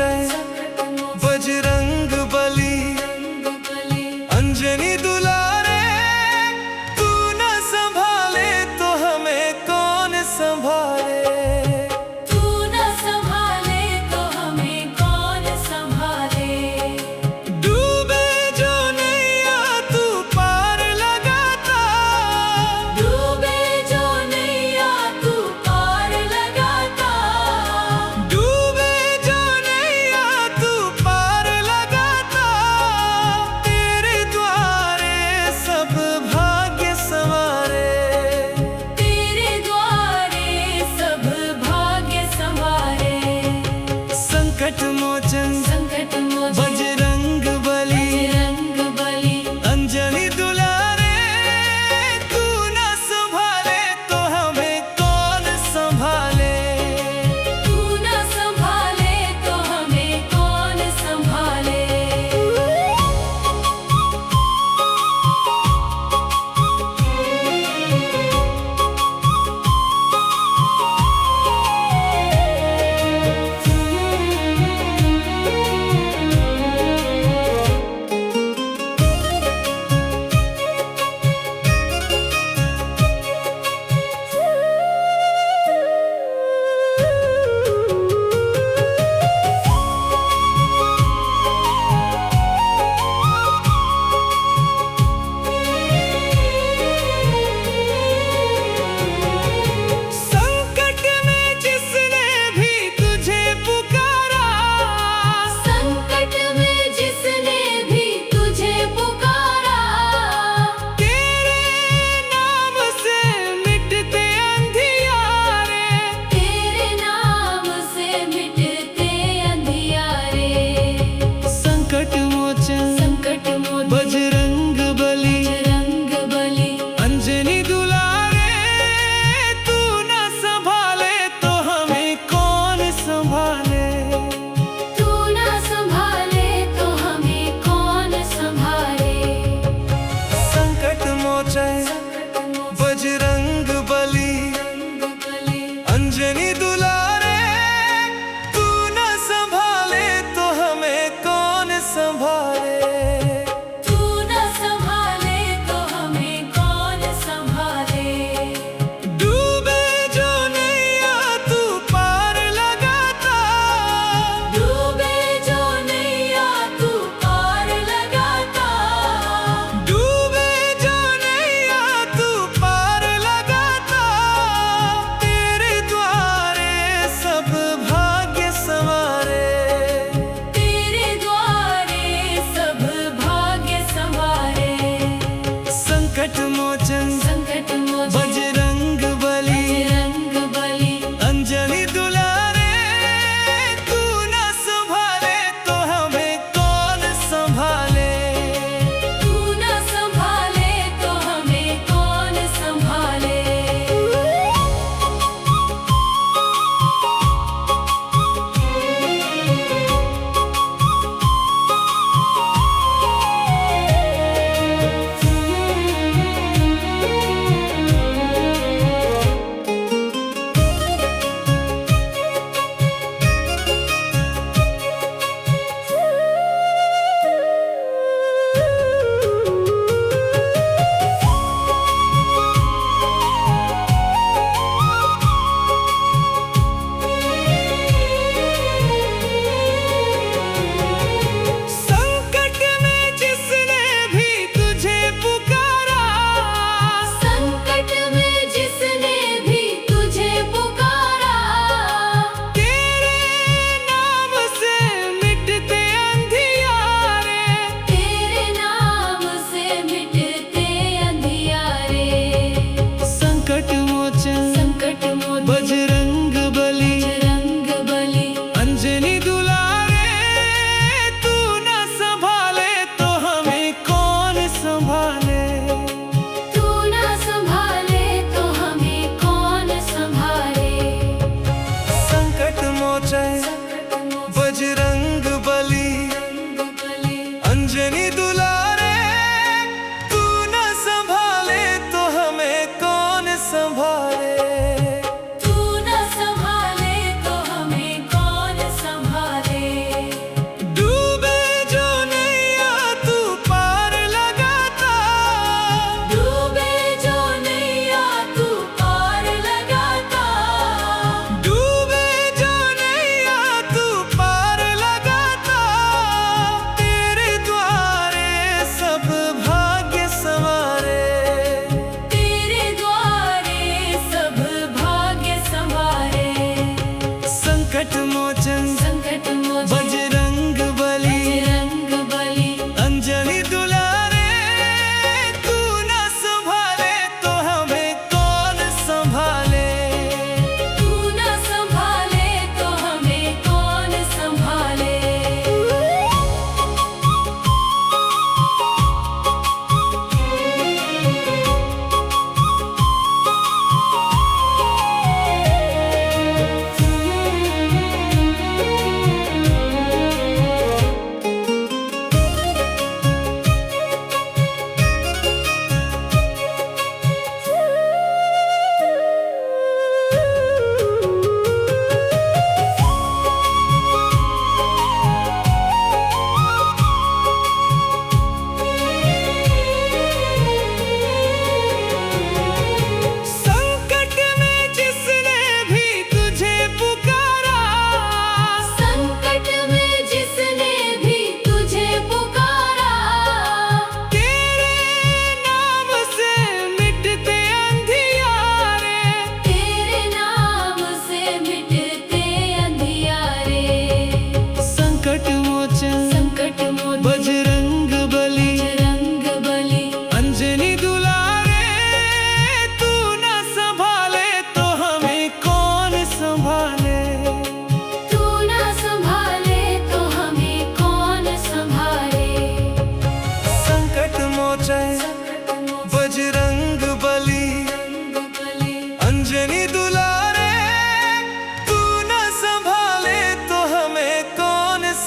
मोचन बजरंग बली अंजनी दुलारे, तू न संभाले तो हमें कौन संभाले। तू न संभाले तो हमें कौन संभाले। डूबे जो नैया तू पार लगाता, डूबे जो नैया तू पार लगाता। डूबे जो नैया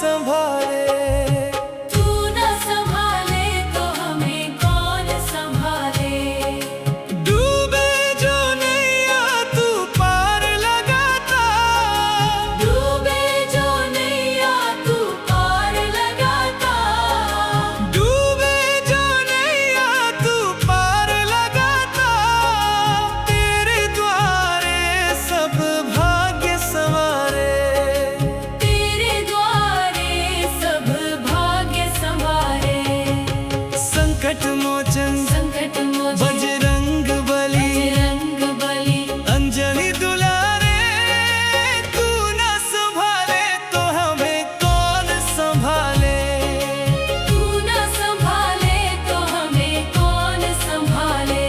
संभाले। तू न संभाले तो हमें कौन संभाले। डूबे जो नैया तू पार लगाता, डूबे जो नैया तू पार लगाता। डूबे जो नैया तू पार लगाता, तेरे द्वारे सब भाग्य संवारे। तेरे द्वारे सब भाग्य संवारे। संकट मोचन संकट मोचन बजरंग बली, बजरंग बली। अंजनी दुलारे, तू न संभाले तो हमें कौन संभाले। तू न संभाले तो हमें कौन संभाले।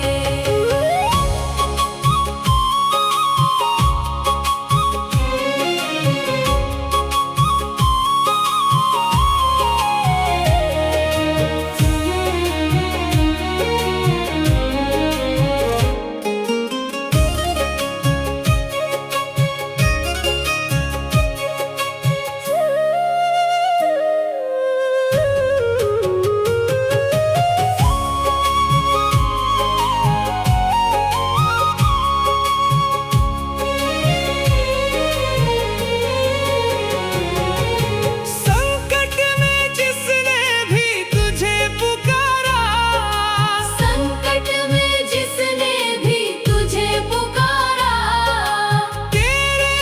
संकट में जिसने भी तुझे पुकारा, संकट में जिसने भी तुझे पुकारा। तेरे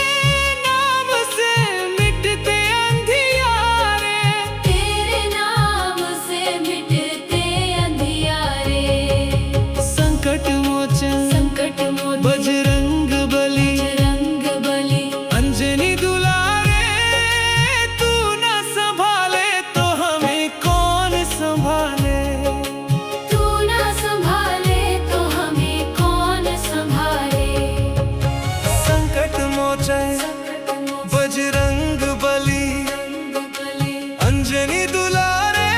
नाम से मिटते अंधियारे। तेरे नाम से मिटते अंधियारे। संकट मोचन संकट मोचन बजरंग बली, बजरंग बली। अंजनी दुलारे, तू न संभाले तो हमें कौन संभाले। तू न संभाले तो हमें कौन संभाले। संकट मोचन संकट मोचन बजरंग बली, बजरंग बली। अंजनी दुलारे,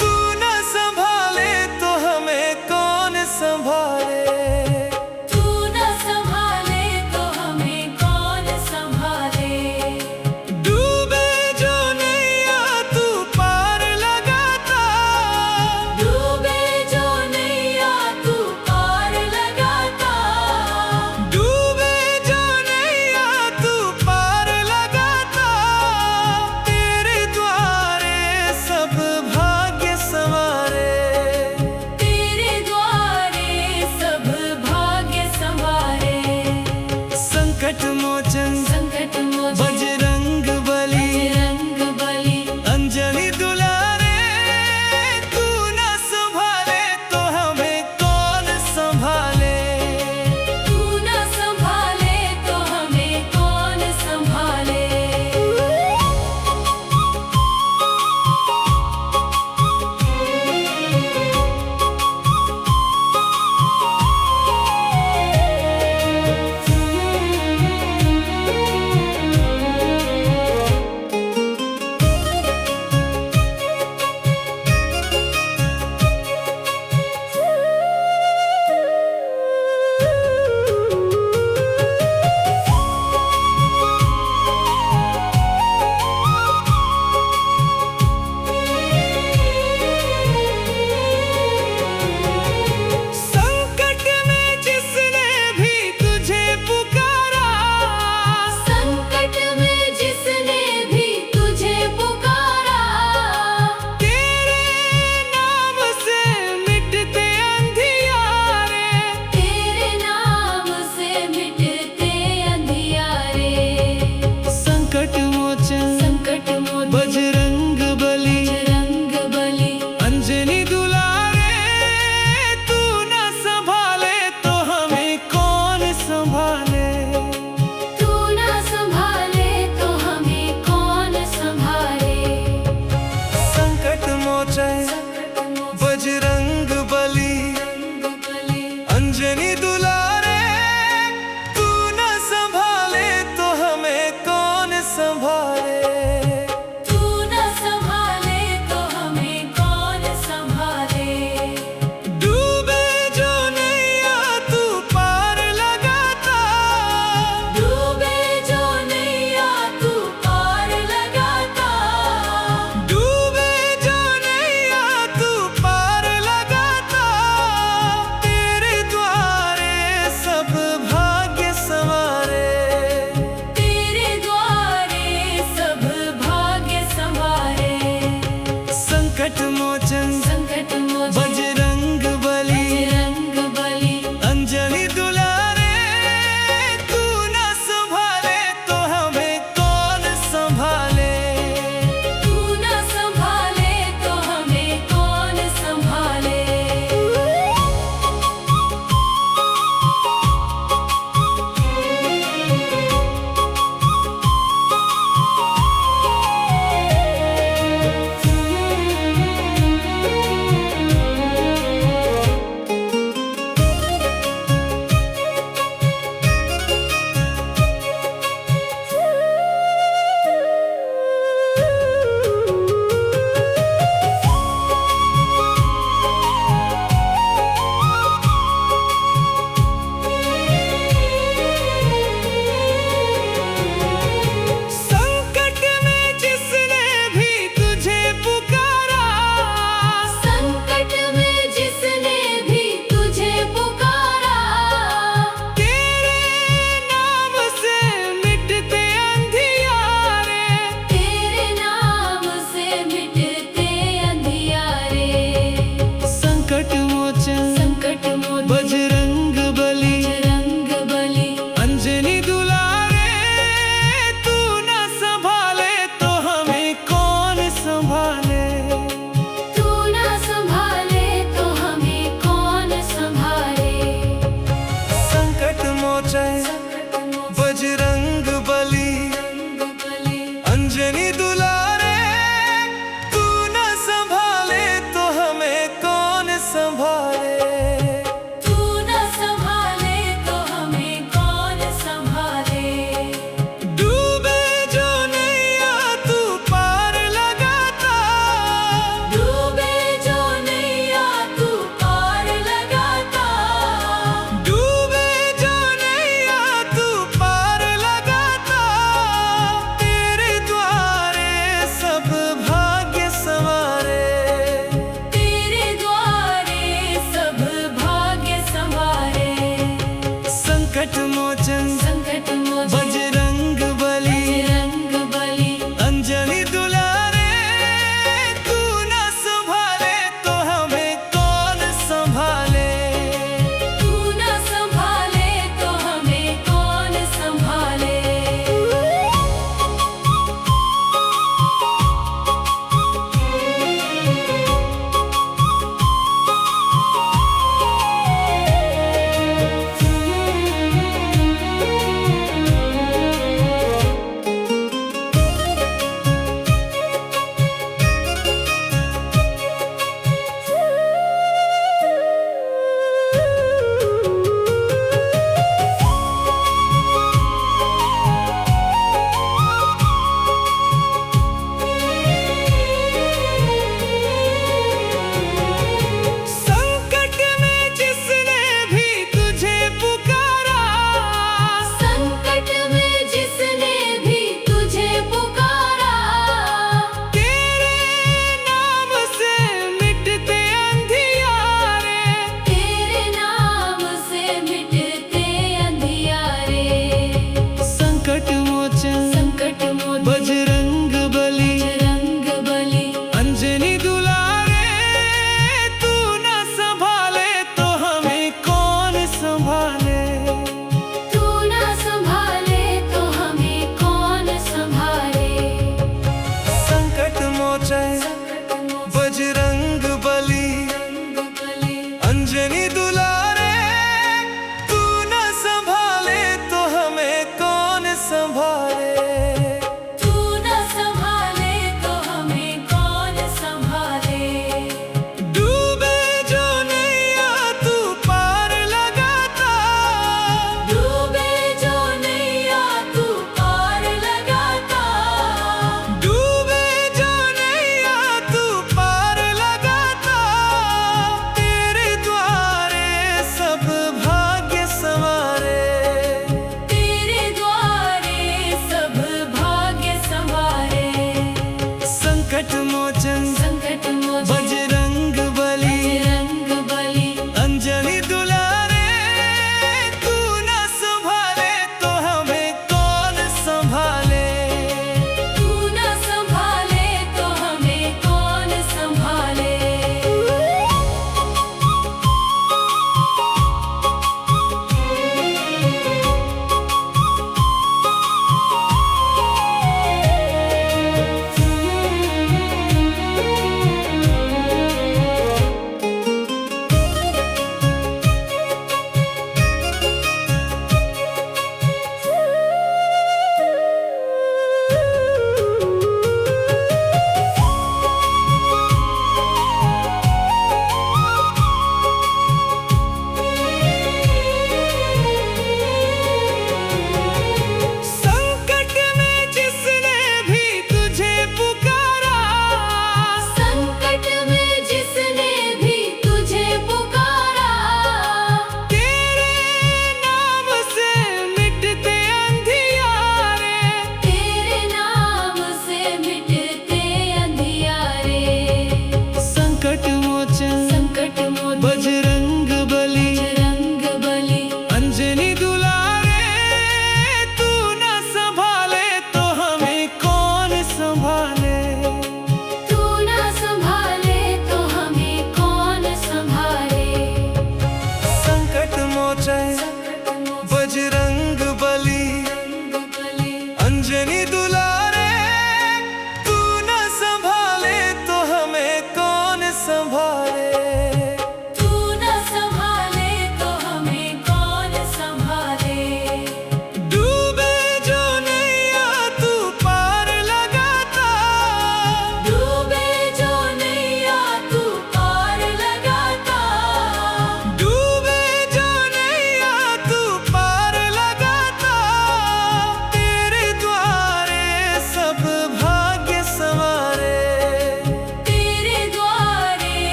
तू न संभाले तो हमें कौन संभाले। तू न संभाले तो हमें कौन संभाले। डूबे जो नैया तू पार लगाता, डूबे जो नैया तू पार लगाता। डूबे जो नैया तू पार लगाता, तेरे द्वारे सब भाग्य संवारे। तेरे द्वारे सब भाग्य संवारे। संकट मोचन संकट मोचन बजरंग बली, बजरंग बली। अंजनी दुलारे, तू न संभाले तो हमें कौन संभाले। तू न संभाले तो हमें कौन संभाले। संकट मोचन संकट मोचन बजरंग बली बजरंग बली अंजलि दुलारे तू न संभाले तो हमें कौन संभाले। तू न संभाले तो हमें कौन संभाले। संकट में जिसने भी तुझे पुकारा संकट में जिसने भी तुझे पुकारा तेरे नाम से मिटते अंधियारे। तेरे नाम से मिटते अंधियारे। संकट मोचन संकट मोचन बजरंग बली बजरंग बली अंजलि दुलारे तू न संभाले तो हमें कौन संभाले। तू न संभाले तो हमें कौन संभाले। संकट मोचन संकट मोचन बजरंग बली बजरंग बली अंजलि दुलारे तू न संभाले तो हमें कौन संभाले। तू न संभाले तो हमें कौन संभाले। डूबे जो नैया तू पार लगाता डूबे जो नैया तू पार लगाता डूबे जो नैया तू पार लगाता तेरे द्वारे सब भाग्य संवारे। तेरे द्वारे सब भाग्य संवारे। संकट मोचन संकट मोचन बजरंग बली बजरंग बली अंजलि दुलारे तू न संभाले तो हमें कौन संभाले। तू न संभाले तो हमें कौन संभाले। संकट में जिसने भी तुझे पुकारा संकट में जिसने भी तुझे पुकारा तेरे नाम से मिटते अंधियारे। तेरे नाम से मिटते अंधियारे। संकट मोचन संकट मोचन बजरंग बली बजरंग बली अंजलि दुलारे तू न संभाले तो हमें कौन संभाले। तू न संभाले तो हमें कौन संभाले। संकट मोचन संकट मोचन बजरंग बली बजरंग बली अंजलि दुलारे तू न संभाले तो हमें कौन संभाले। तू न संभाले तो हमें कौन संभाले। डूबे जो नैया तू पार लगाता डूबे जो नैया तू पार लगाता डूबे जो नैया तू पार लगाता तेरे द्वारे सब भाग्य संवारे। तेरे द्वारे सब भाग्य संवारे। संकट मोचन